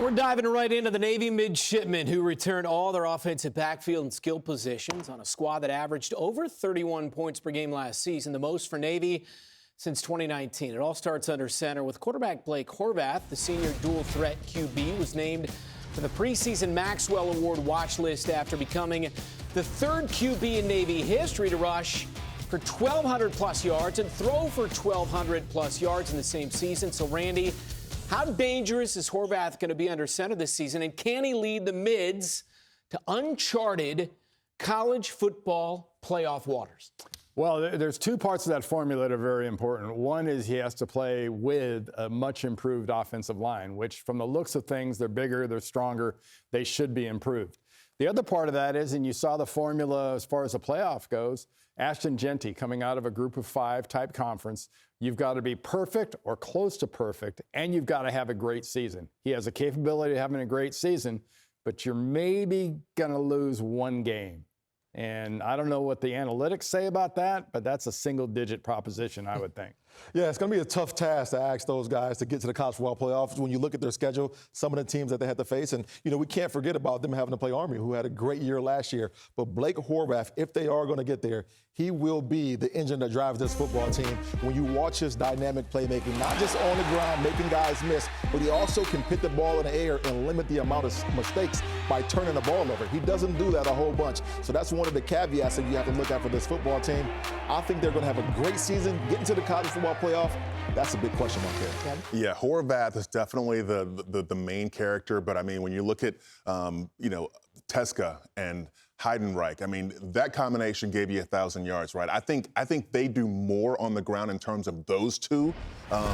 We're diving right into the Navy Midshipmen, who returned all their offensive backfield and skill positions on a squad that averaged over 31 points per game last season, the most for Navy since 2019. It all starts under center with quarterback Blake Horvath. The senior dual threat QB was named for the preseason Maxwell Award watch list after becoming the third QB in Navy history to rush for 1,200 plus yards and throw for 1,200 plus yards in the same season. So, Randy, how dangerous is Horvath going to be under center this season, and can he lead the Mids to uncharted college football playoff waters? Well, there's two parts of that formula that are very important. One is he has to play with a much improved offensive line, which from the looks of things, they're bigger, they're stronger, they should be improved. The other part of that is, and you saw the formula as far as the playoff goes, Ashton Genty coming out of a group of 5 type conference. You've got to be perfect or close to perfect, and you've got to have a great season. He has the capability of having a great season, but you're maybe going to lose one game. And I don't know what the analytics say about that, but that's a single-digit proposition, I would think. Yeah, it's going to be a tough task to ask those guys to get to the college football playoffs. When you look at their schedule, some of the teams that they had to face, and, you know, we can't forget about them having to play Army, who had a great year last year. But Blake Horvath, if they are going to get there, he will be the engine that drives this football team. When you watch his dynamic playmaking, not just on the ground, making guys miss, but he also can put the ball in the air and limit the amount of mistakes by turning the ball over. He doesn't do that a whole bunch. So that's one of the caveats that you have to look at for this football team. I think they're going to have a great season. Getting to the college football playoff, that's a big question mark there. Yeah, Horvath is definitely the main character. But, I mean, when you look at, you know, Teska and Heidenreich, I mean, that combination gave you 1,000 yards, right? I think they do more on the ground in terms of those two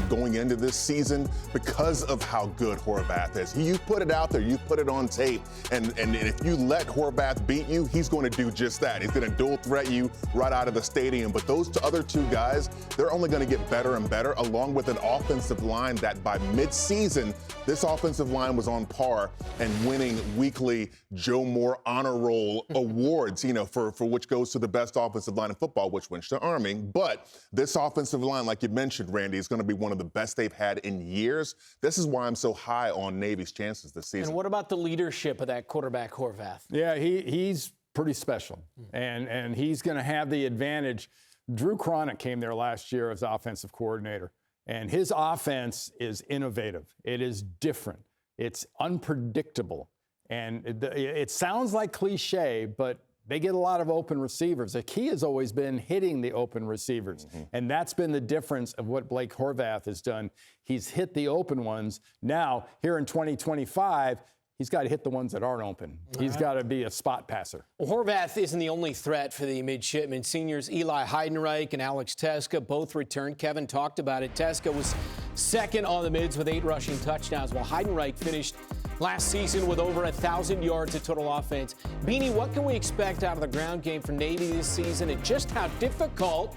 going into this season because of how good Horvath is. You put it out there, you put it on tape, and if you let Horvath beat you, he's going to do just that. He's going to dual threat you right out of the stadium. But those other two guys, they're only going to get better and better, along with an offensive line that by mid-season, this offensive line was on par and winning weekly Joe Moore honor roll awards, you know, for which goes to the best offensive line in football, which went to Army. But this offensive line, like you mentioned, Randy, is going to be one of the best they've had in years. This is why I'm so high on Navy's chances this season. And what about the leadership of that quarterback, Horvath? Yeah, he's pretty special, and he's going to have the advantage. Drew Cronick came there last year as offensive coordinator, and his offense is innovative. It is different. It's unpredictable. And it sounds like cliche, but they get a lot of open receivers. The key has always been hitting the open receivers. And that's been the difference of what Blake Horvath has done. He's hit the open ones. Now, here in 2025, he's got to hit the ones that aren't open. He's got to be a spot passer. Well, Horvath isn't the only threat for the midshipmen. Seniors Eli Heidenreich and Alex Teska both returned. Kevin talked about it. Teska was second on the mids with 8 rushing touchdowns, while Heidenreich finished last season with over 1,000 yards of total offense. Beanie, what can we expect out of the ground game for Navy this season, and just how difficult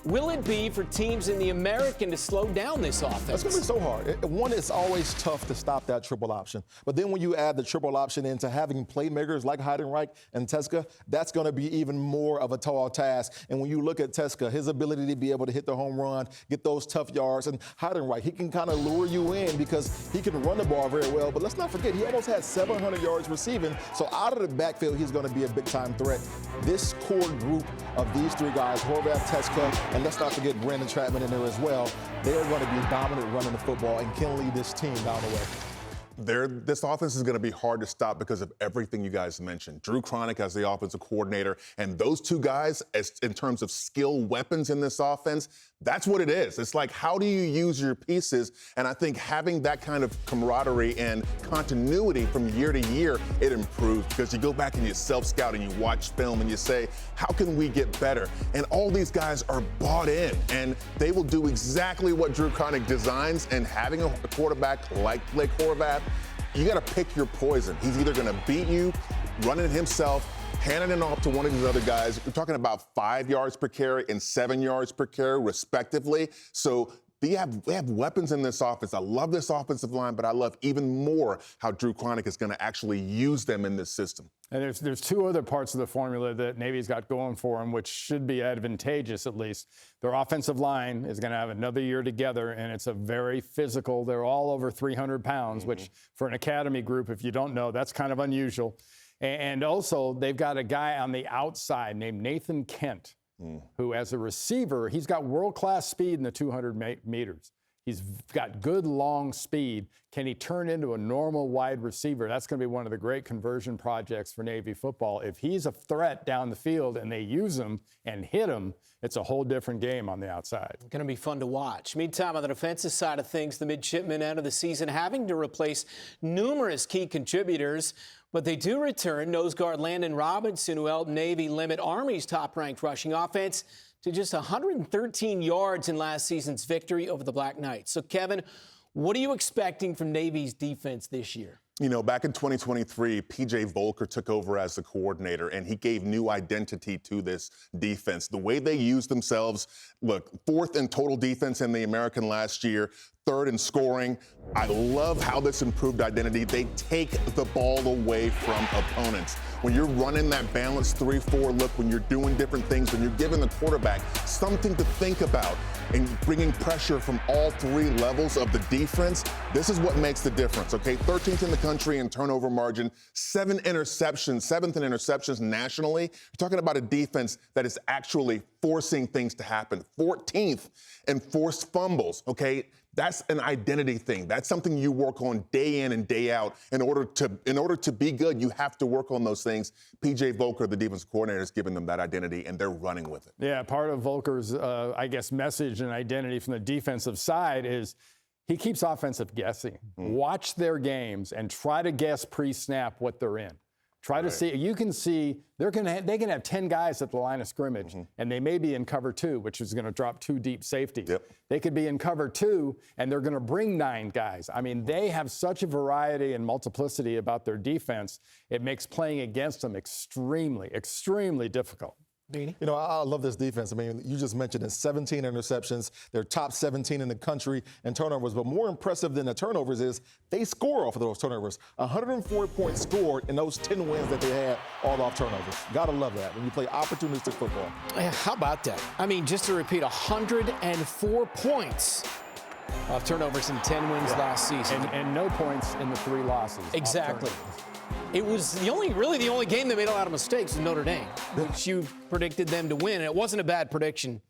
will it be for teams in the American to slow down this offense? It's going to be so hard. One, it's always tough to stop that triple option. But then when you add the triple option into having playmakers like Heidenreich and Teska, that's going to be even more of a tall task. And when you look at Teska, his ability to be able to hit the home run, get those tough yards, and Heidenreich, he can kind of lure you in because he can run the ball very well. But let's not forget, he almost had 700 yards receiving. So out of the backfield, he's going to be a big-time threat. This core group of these 3 guys, Horvath, Teska, and let's not forget Brandon Chapman in there as well. They are going to be dominant running the football and can lead this team down the way. This offense is going to be hard to stop because of everything you guys mentioned. Drew Cronick as the offensive coordinator, and those 2 guys, as in terms of skill weapons in this offense, that's what it is. It's like, how do you use your pieces? And I think having that kind of camaraderie and continuity from year to year, it improves because you go back and you self-scout and you watch film and you say, how can we get better? And all these guys are bought in, and they will do exactly what Drew Cronick designs. And having a quarterback like Blake Horvath, you got to pick your poison. He's either going to beat you, running himself, handing it off to one of these other guys. We're talking about 5 yards per carry and 7 yards per carry, respectively. So they have weapons in this offense. I love this offensive line, but I love even more how Drew Klonik is going to actually use them in this system. And there's two other parts of the formula that Navy's got going for them, which should be advantageous at least. Their offensive line is going to have another year together, and it's a very physical. They're all over 300 pounds, which for an academy group, if you don't know, that's kind of unusual. And also, they've got a guy on the outside named Nathan Kent, who as a receiver, he's got world-class speed in the 200 meters. He's got good long speed. Can he turn into a normal wide receiver? That's going to be one of the great conversion projects for Navy football. If he's a threat down the field and they use him and hit him, it's a whole different game on the outside. Going to be fun to watch. Meantime, on the defensive side of things, the Midshipmen end of the season having to replace numerous key contributors, but they do return nose guard Landon Robinson, who helped Navy limit Army's top-ranked rushing offense to just 113 yards in last season's victory over the Black Knights. So, Kevin, what are you expecting from Navy's defense this year? You know, back in 2023, P.J. Volker took over as the coordinator, and he gave new identity to this defense. The way they used themselves, look, 4th in total defense in the American last year, 3rd in scoring. I love how this improved identity. They take the ball away from opponents. When you're running that balanced 3-4 look, when you're doing different things, when you're giving the quarterback something to think about and bringing pressure from all 3 levels of the defense, this is what makes the difference, okay? 13th in the country in turnover margin, 7th in interceptions nationally. You're talking about a defense that is actually forcing things to happen. 14th in forced fumbles, okay? That's an identity thing. That's something you work on day in and day out. In order to be good, you have to work on those things. P.J. Volker, the defensive coordinator, is giving them that identity, and they're running with it. Yeah, part of Volker's, message and identity from the defensive side is he keeps offensive guessing. Watch their games and try to guess pre-snap what they're in. Try to see. You can see they can have 10 guys at the line of scrimmage, and they may be in cover 2, which is going to drop 2 deep safeties. Yep. They could be in cover 2, and they're going to bring 9 guys. I mean, they have such a variety and multiplicity about their defense. It makes playing against them extremely, extremely difficult. You know, I love this defense. I mean, you just mentioned it, 17 interceptions. They're top 17 in the country in turnovers. But more impressive than the turnovers is they score off of those turnovers. 104 points scored in those 10 wins that they had all off turnovers. Gotta love that when you play opportunistic football. How about that? I mean, just to repeat, 104 points off turnovers in 10 wins last season. And no points in the 3 losses. Exactly. It was the only game that made a lot of mistakes was Notre Dame, which you predicted them to win. And it wasn't a bad prediction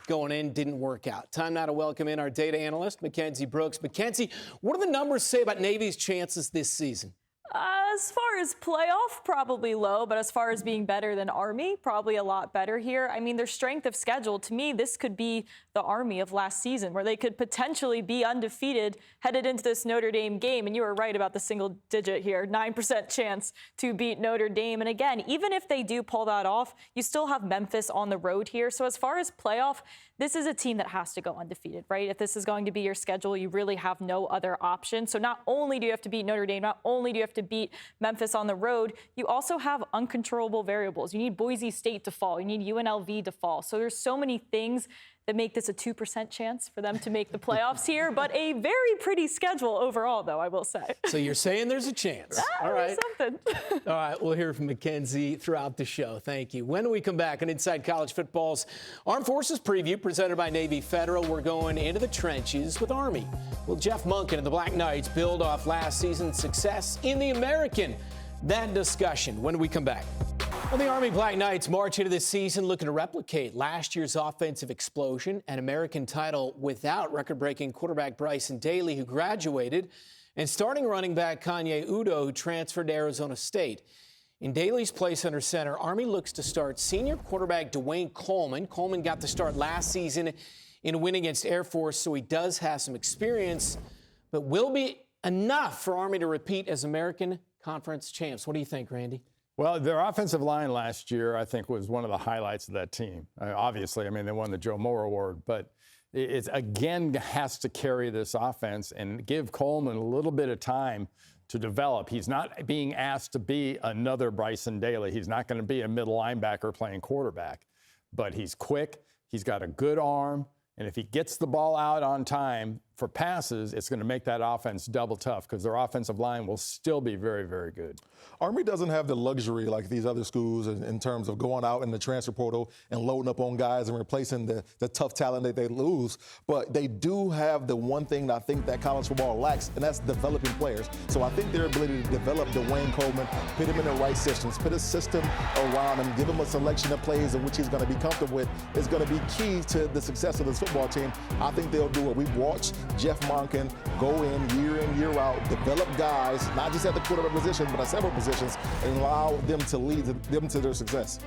going in, didn't work out. Time now to welcome in our data analyst, Mackenzie Brooks. Mackenzie, what do the numbers say about Navy's chances this season? As far as playoff, probably low, but as far as being better than Army, probably a lot better here. I mean, their strength of schedule, to me, this could be the Army of last season, where they could potentially be undefeated headed into this Notre Dame game. And you were right about the single digit here, 9% chance to beat Notre Dame. And again, even if they do pull that off, you still have Memphis on the road here. So as far as playoff, this is a team that has to go undefeated, right? If this is going to be your schedule, you really have no other option. So not only do you have to beat Notre Dame, not only do you have to beat Memphis on the road, you also have uncontrollable variables. You need Boise State to fall. You need UNLV to fall. So there's so many things that make this a 2% chance for them to make the playoffs here, but a very pretty schedule overall, though, I will say. So you're saying there's a chance. All right. Something. All right, we'll hear from Mackenzie throughout the show. Thank you. When we come back on Inside College Football's Armed Forces Preview presented by Navy Federal, we're going into the trenches with Army. Will Jeff Monken and the Black Knights build off last season's success in the American? That discussion when we come back. Well, the Army Black Knights march into this season looking to replicate last year's offensive explosion and American title without record-breaking quarterback Bryson Daly, who graduated, and starting running back Kanye Udo, who transferred to Arizona State. In Daly's place under center, Army looks to start senior quarterback Dwayne Coleman. Coleman got the start last season in a win against Air Force, so he does have some experience, but will be enough for Army to repeat as American Conference champs. What do you think, Randy? Well, their offensive line last year, I think, was one of the highlights of that team. Obviously, I mean, they won the Joe Moore Award, but it again has to carry this offense and give Coleman a little bit of time to develop. He's not being asked to be another Bryson Daly. He's not going to be a middle linebacker playing quarterback, but he's quick. He's got a good arm, And if he gets the ball out on time for passes, it's going to make that offense double tough because their offensive line will still be very, very good. Army doesn't have the luxury like these other schools in terms of going out in the transfer portal and loading up on guys and replacing the tough talent that they lose. But they do have the one thing that I think that college football lacks, and that's developing players. So I think their ability to develop Dwayne Coleman, put him in the right systems, put a system around him, give him a selection of plays in which he's going to be comfortable with is going to be key to the success of this football team. I think they'll do it. We've watched Jeff Monken go in, year out, develop guys, not just at the quarterback position, but at several positions, and allow them to lead them to their success.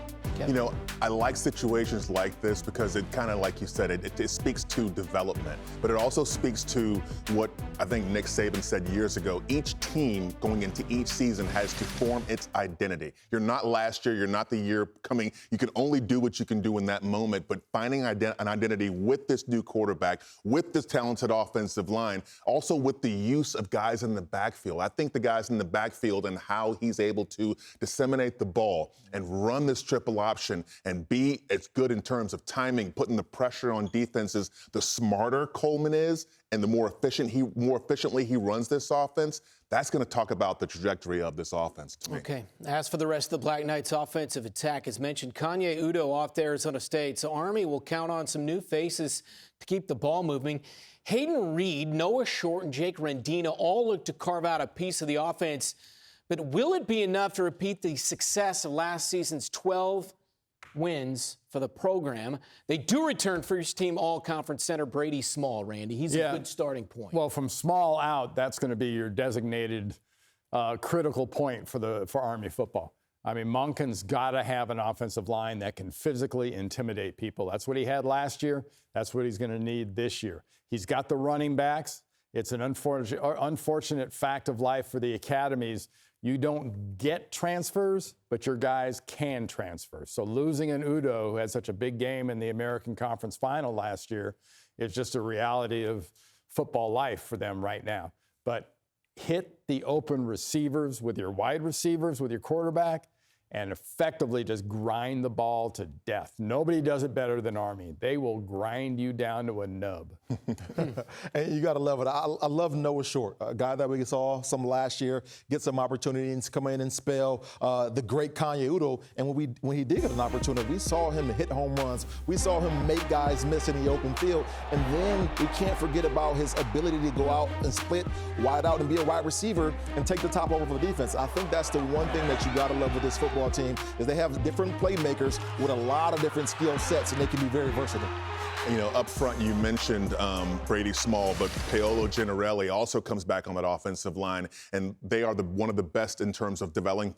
You know, I like situations like this because it kind of, like you said, it speaks to development, but it also speaks to what I think Nick Saban said years ago. Each team going into each season has to form its identity. You're not last year, you're not the year coming. You can only do what you can do in that moment, but finding an identity with this new quarterback, with this talented offensive line, also with the use of guys in the backfield. I think the guys in the backfield and how he's able to disseminate the ball and run this triple option and be as good in terms of timing, putting the pressure on defenses, the smarter Coleman is and the more efficiently he runs this offense, that's going to talk about the trajectory of this offense to me. Okay. As for the rest of the Black Knights' offensive attack, as mentioned, Kanye Udoh off to Arizona State, so Army will count on some new faces to keep the ball moving. Hayden Reed, Noah Short, and Jake Rendina all look to carve out a piece of the offense. But will it be enough to repeat the success of last season's 12 wins for the program? They do return first-team all-conference center Brady Small, Randy. He's a good starting point. Well, from Small out, that's going to be your designated critical point for Army football. I mean, Monken's got to have an offensive line that can physically intimidate people. That's what he had last year. That's what he's going to need this year. He's got the running backs. It's an unfortunate fact of life for the academies. You don't get transfers, but your guys can transfer. So losing an Udoh, who had such a big game in the American Conference Final last year, is just a reality of football life for them right now. But hit the open receivers with your wide receivers, with your quarterback, and effectively just grind the ball to death. Nobody does it better than Army. They will grind you down to a nub. And you got to love it. I love Noah Short, a guy that we saw some last year, get some opportunities to come in and spell the great Kanye Udoh. And when he did get an opportunity, we saw him hit home runs. We saw him make guys miss in the open field. And then we can't forget about his ability to go out and split wide out and be a wide receiver and take the top over for the defense. I think that's the one thing that you got to love with this football team is they have different playmakers with a lot of different skill sets, and they can be very versatile. You know, up front, you mentioned Brady Small, but Paolo Gennarelli also comes back on that offensive line, and they are one of the best in terms of developing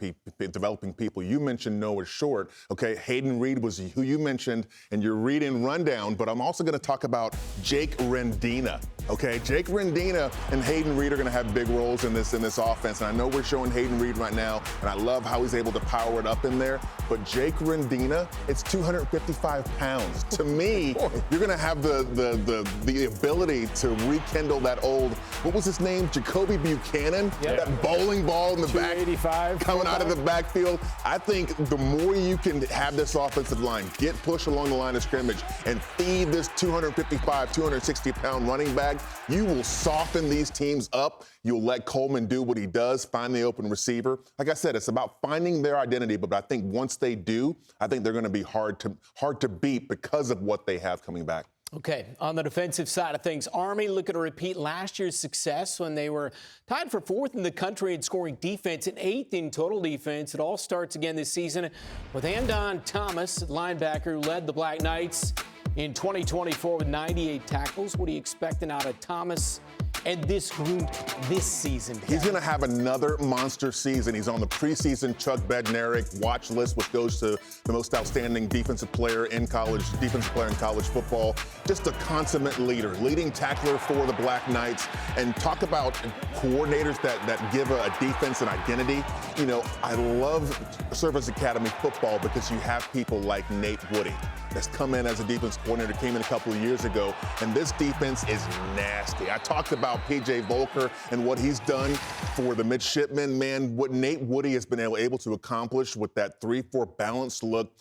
people. You mentioned Noah Short. Okay, Hayden Reed was who you mentioned in your read-in rundown, but I'm also going to talk about Jake Rendina. Okay, Jake Rendina and Hayden Reed are going to have big roles in this offense, and I know we're showing Hayden Reed right now, and I love how he's able to power it up in there. But Jake Rendina, it's 255 pounds. To me, you're going to have the ability to rekindle that old, what was his name, Jacoby Buchanan? Yep. That bowling ball in the back, coming out of the backfield. I think the more you can have this offensive line get pushed along the line of scrimmage and feed this 255, 260-pound running back, you will soften these teams up. You'll let Coleman do what he does, find the open receiver. Like I said, it's about finding their identity, but I think once they do, I think they're going to be hard to beat because of what they have coming back. Okay, on the defensive side of things, Army looking to repeat last year's success when they were tied for 4th in the country in scoring defense and 8th in total defense. It all starts again this season with Andon Thomas, linebacker, who led the Black Knights in 2024 with 98 tackles. What are you expecting out of Thomas and this group this season? He's going to have another monster season. He's on the preseason Chuck Bednarik watch list, which goes to the most outstanding defensive player in college football. Just a consummate leader, leading tackler for the Black Knights. And talk about coordinators that give a defense an identity. You know, I love Service Academy football because you have people like Nate Woody that's come in as a defense coordinator, came in a couple of years ago, and this defense is nasty. I talked about about P.J. Volker and what he's done for the Midshipmen, man, what Nate Woody has been able to accomplish with that 3-4 balanced look,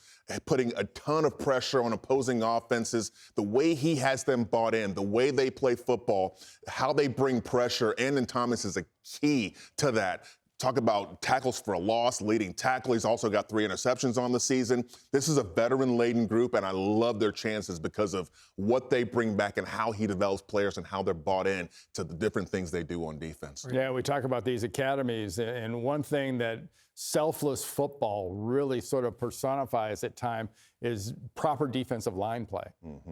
putting a ton of pressure on opposing offenses, the way he has them bought in, the way they play football, how they bring pressure. Andon Thomas is a key to that. Talk about tackles for a loss, leading tackle. He's also got 3 interceptions on the season. This is a veteran-laden group, and I love their chances because of what they bring back and how he develops players and how they're bought in to the different things they do on defense. Yeah, we talk about these academies, and one thing that selfless football really sort of personifies at time is proper defensive line play.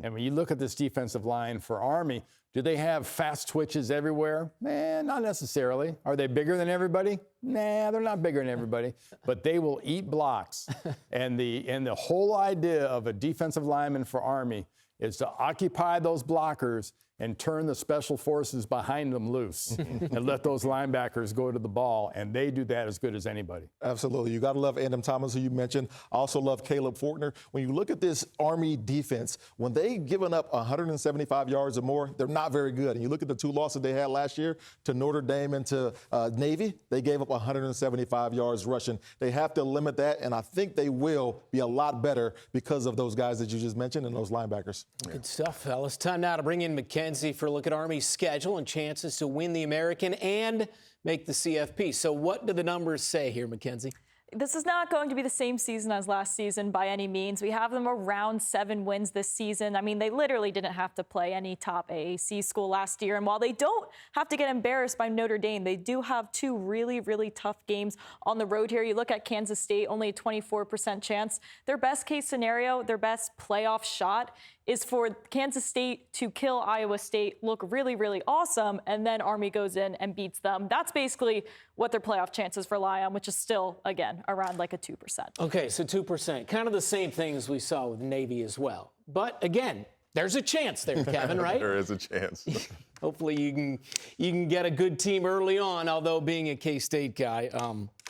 And when you look at this defensive line for Army, do they have fast twitches everywhere? Not necessarily. Are they bigger than everybody? Nah, they're not bigger than everybody. But they will eat blocks. And the whole idea of a defensive lineman for Army is to occupy those blockers and turn the special forces behind them loose and let those linebackers go to the ball, and they do that as good as anybody. Absolutely. You got to love Andon Thomas, who you mentioned. I also love Caleb Fortner. When you look at this Army defense, when they've given up 175 yards or more, they're not very good. And you look at the 2 losses they had last year to Notre Dame and to Navy, they gave up 175 yards rushing. They have to limit that, and I think they will be a lot better because of those guys that you just mentioned and those linebackers. Good stuff, fellas. Time now to bring in Mackenzie for a look at Army's schedule and chances to win the American and make the CFP. So what do the numbers say here, Mackenzie? This is not going to be the same season as last season by any means. We have them around 7 wins this season. I mean, they literally didn't have to play any top AAC school last year. And while they don't have to get embarrassed by Notre Dame, they do have 2 really, really tough games on the road here. You look at Kansas State, only a 24% chance. Their best case scenario, their best playoff shot is for Kansas State to kill Iowa State, look really, really awesome, and then Army goes in and beats them. That's basically what their playoff chances rely on, which is still, again, around like a 2%. Okay, so 2%. Kind of the same thing as we saw with Navy as well. But, again, there's a chance there, Kevin, right? There is a chance. Hopefully you can get a good team early on, although being a K-State guy,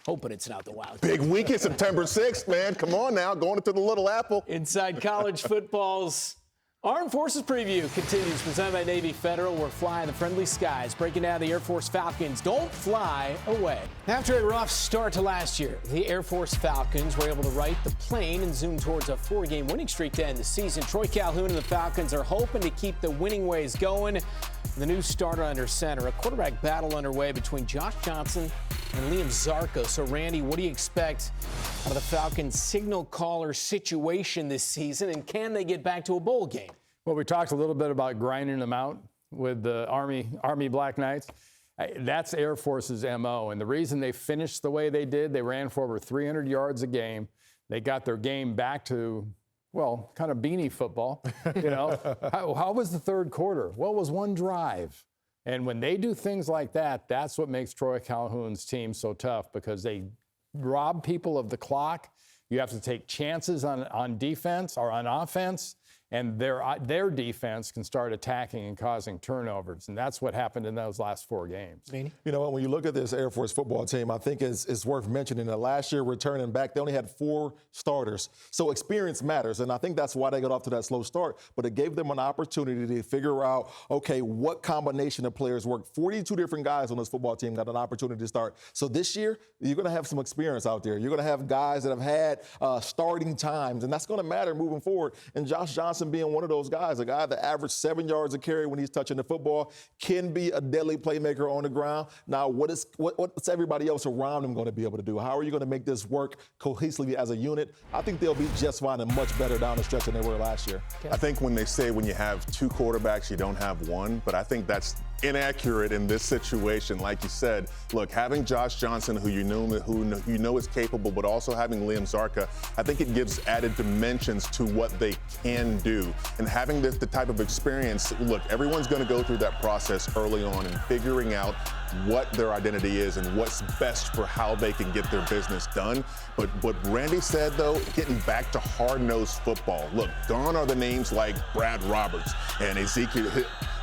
hoping it's not the Wildcats. Big weekend, September 6th, man. Come on now, going into the Little Apple. Inside college football's Armed Forces Preview continues, presented by Navy Federal. We're flying the friendly skies, breaking down the Air Force Falcons. Don't fly away. After a rough start to last year, the Air Force Falcons were able to right the plane and zoom towards a 4-game winning streak to end the season. Troy Calhoun and the Falcons are hoping to keep the winning ways going. The new starter under center, a quarterback battle underway between Josh Johnson and Liam Zarko. So, Randy, what do you expect out of the Falcons' signal caller situation this season, and can they get back to a bowl game? Well, we talked a little bit about grinding them out with the Army Black Knights. That's Air Force's MO, and the reason they finished the way they did, they ran for over 300 yards a game. They got their game back to, well, kind of beanie football. You know, how was the third quarter? Well, it was one drive. And when they do things like that, that's what makes Troy Calhoun's team so tough, because they rob people of the clock. You have to take chances on defense or on offense, and their defense can start attacking and causing turnovers. And that's what happened in those last 4 games. You know, when you look at this Air Force football team, I think it's worth mentioning that last year returning back, they only had 4 starters. So experience matters, and I think that's why they got off to that slow start. But it gave them an opportunity to figure out, okay, what combination of players work. 42 different guys on this football team got an opportunity to start. So this year, you're going to have some experience out there. You're going to have guys that have had starting times, and that's going to matter moving forward. And Josh Johnson being one of those guys, a guy that averaged 7 yards a carry when he's touching the football, can be a deadly playmaker on the ground. Now, what's everybody else around him going to be able to do? How are you going to make this work cohesively as a unit? I think they'll be just fine and much better down the stretch than they were last year. I think when they say when you have 2 quarterbacks, you don't have one, but I think that's inaccurate in this situation. Like you said, look, having Josh Johnson, who you know is capable, but also having Liam Zarka, I think it gives added dimensions to what they can do. And having the type of experience, look, everyone's going to go through that process early on and figuring out what their identity is and what's best for how they can get their business done. But what Randy said, though, getting back to hard-nosed football. Look, gone are the names like Brad Roberts and Ezekiel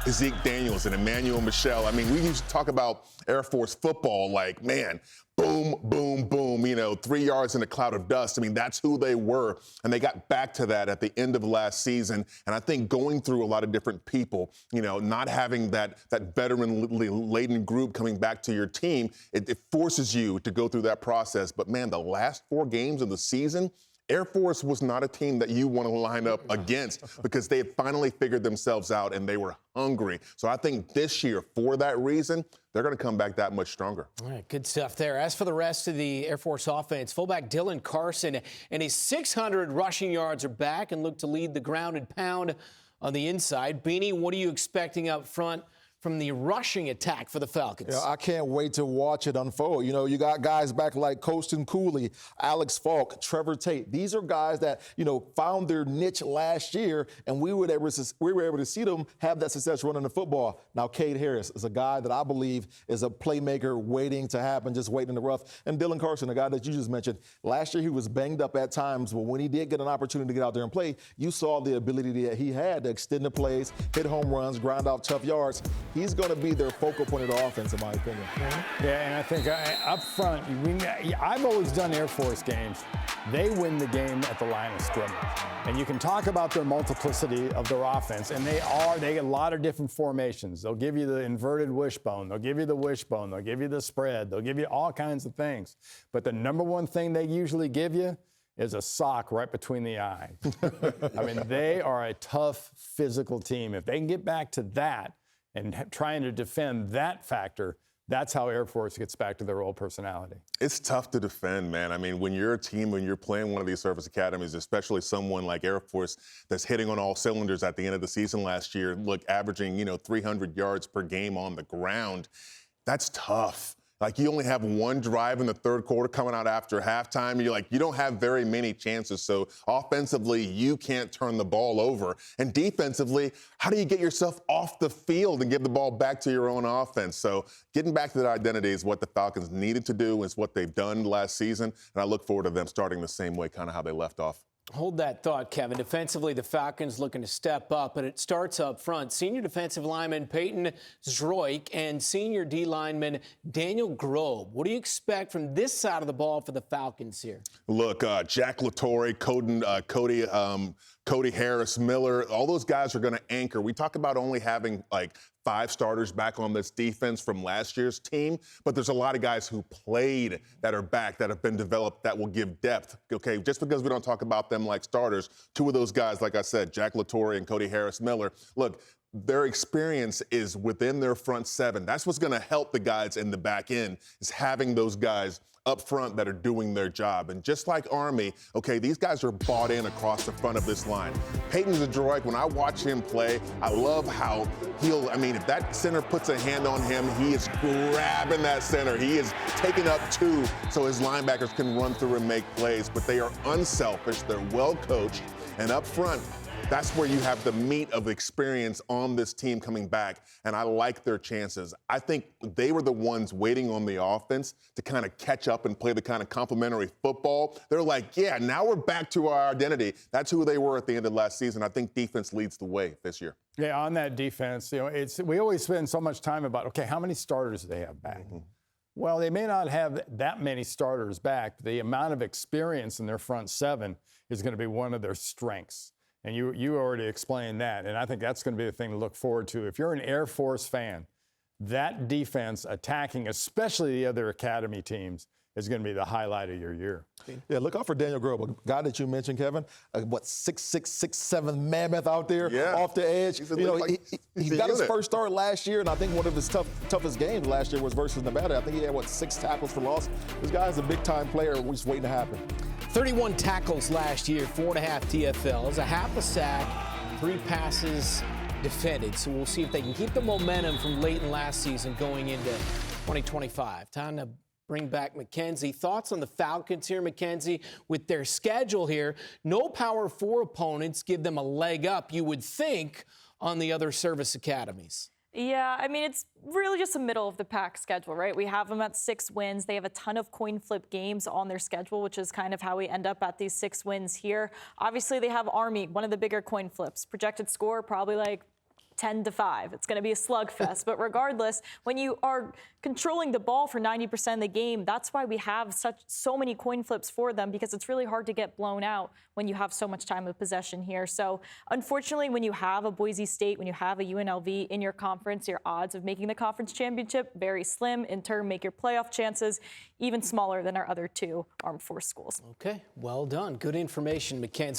Zeke Daniels and Emmanuel Michel. I mean, we used to talk about Air Force football like, man, boom, boom, boom, 3 yards in a cloud of dust. I mean, that's who they were. And they got back to that at the end of last season. And I think going through a lot of different people, not having that veteran-laden group coming back to your team, it forces you to go through that process. But, man, the last 4 games of the season, Air Force was not a team that you want to line up against because they had finally figured themselves out and they were hungry. So I think this year, for that reason, they're going to come back that much stronger. All right, good stuff there. As for the rest of the Air Force offense, fullback Dylan Carson and his 600 rushing yards are back and look to lead the ground and pound on the inside. Beanie, what are you expecting up front from the rushing attack for the Falcons? Yeah, I can't wait to watch it unfold. You got guys back like Colston Cooley, Alex Falk, Trevor Tate. These are guys that, found their niche last year, and we were able to see them have that success running the football. Now, Cade Harris is a guy that I believe is a playmaker waiting to happen, just waiting in the rough. And Dylan Carson, a guy that you just mentioned, last year he was banged up at times, but when he did get an opportunity to get out there and play, you saw the ability that he had to extend the plays, hit home runs, grind out tough yards. He's going to be their focal point of the offense, in my opinion. Yeah, and I think up front, I've always done Air Force games. They win the game at the line of scrimmage. And you can talk about their multiplicity of their offense, and they get a lot of different formations. They'll give you the inverted wishbone. They'll give you the wishbone. They'll give you the spread. They'll give you all kinds of things. But the number one thing they usually give you is a sock right between the eyes. I mean, they are a tough, physical team. If they can get back to that, and trying to defend that factor, that's how Air Force gets back to their old personality. It's tough to defend, man. I mean, when you're a team, when you're playing one of these service academies, especially someone like Air Force that's hitting on all cylinders at the end of the season last year, averaging, 300 yards per game on the ground, that's tough. Like, you only have one drive in the third quarter coming out after halftime. And you're like, you don't have very many chances. So offensively, you can't turn the ball over. And defensively, how do you get yourself off the field and give the ball back to your own offense? So getting back to that identity is what the Falcons needed to do, is what they've done last season. And I look forward to them starting the same way, kind of how they left off. Hold that thought, Kevin. Defensively, the Falcons looking to step up, but it starts up front. Senior defensive lineman Peyton Zroik and senior D lineman Daniel Grobe. What do you expect from this side of the ball for the Falcons here? Look, Jack Latore, Cody Harris, Miller, all those guys are going to anchor. We talk about only having 5 starters back on this defense from last year's team, but there's a lot of guys who played that are back, that have been developed, that will give depth. Okay, just because we don't talk about them like starters, 2 of those guys, like I said, Jack Latore and Cody Harris Miller, look, their experience is within their front 7. That's what's going to help the guys in the back end, is having those guys up front that are doing their job. And just like Army, okay, these guys are bought in across the front of this line. Peyton Zdroik, when I watch him play, I love how if that center puts a hand on him, he is grabbing that center. He is taking up 2 so his linebackers can run through and make plays. But they are unselfish, they're well coached, and up front, that's where you have the meat of experience on this team coming back, and I like their chances. I think they were the ones waiting on the offense to kind of catch up and play the kind of complementary football. They're like, yeah, now we're back to our identity. That's who they were at the end of last season. I think defense leads the way this year. Yeah, on that defense, we always spend so much time about, okay, how many starters do they have back? Mm-hmm. Well, they may not have that many starters back, but the amount of experience in their front 7 is going to be one of their strengths. And you already explained that, and I think that's going to be the thing to look forward to. If you're an Air Force fan, that defense attacking, especially the other academy teams, is going to be the highlight of your year. Yeah, look out for Daniel Grobe, a guy that you mentioned, Kevin. 6'6", 6'7" mammoth out there off the edge. He got his first start last year, and I think one of his toughest games last year was versus Nevada. I think he had, 6 tackles for loss. This guy's a big-time player. We're just waiting to happen. 31 tackles last year, 4.5 TFLs, a half a sack, 3 passes defended. So we'll see if they can keep the momentum from late in last season going into 2025. Time to bring back Mackenzie. Thoughts on the Falcons here, Mackenzie? With their schedule here, no Power 4 opponents give them a leg up, you would think, on the other service academies. Yeah, I mean, it's really just a middle-of-the-pack schedule, right? We have them at 6 wins. They have a ton of coin flip games on their schedule, which is kind of how we end up at these 6 wins here. Obviously, they have Army, one of the bigger coin flips. Projected score, probably 10-5. It's going to be a slugfest. But regardless, when you are controlling the ball for 90% of the game, that's why we have so many coin flips for them, because it's really hard to get blown out when you have so much time of possession here. So unfortunately, when you have a Boise State, when you have a UNLV in your conference, your odds of making the conference championship very slim. In turn, make your playoff chances even smaller than our other two Armed Force schools. Okay, well done. Good information, Mackenzie.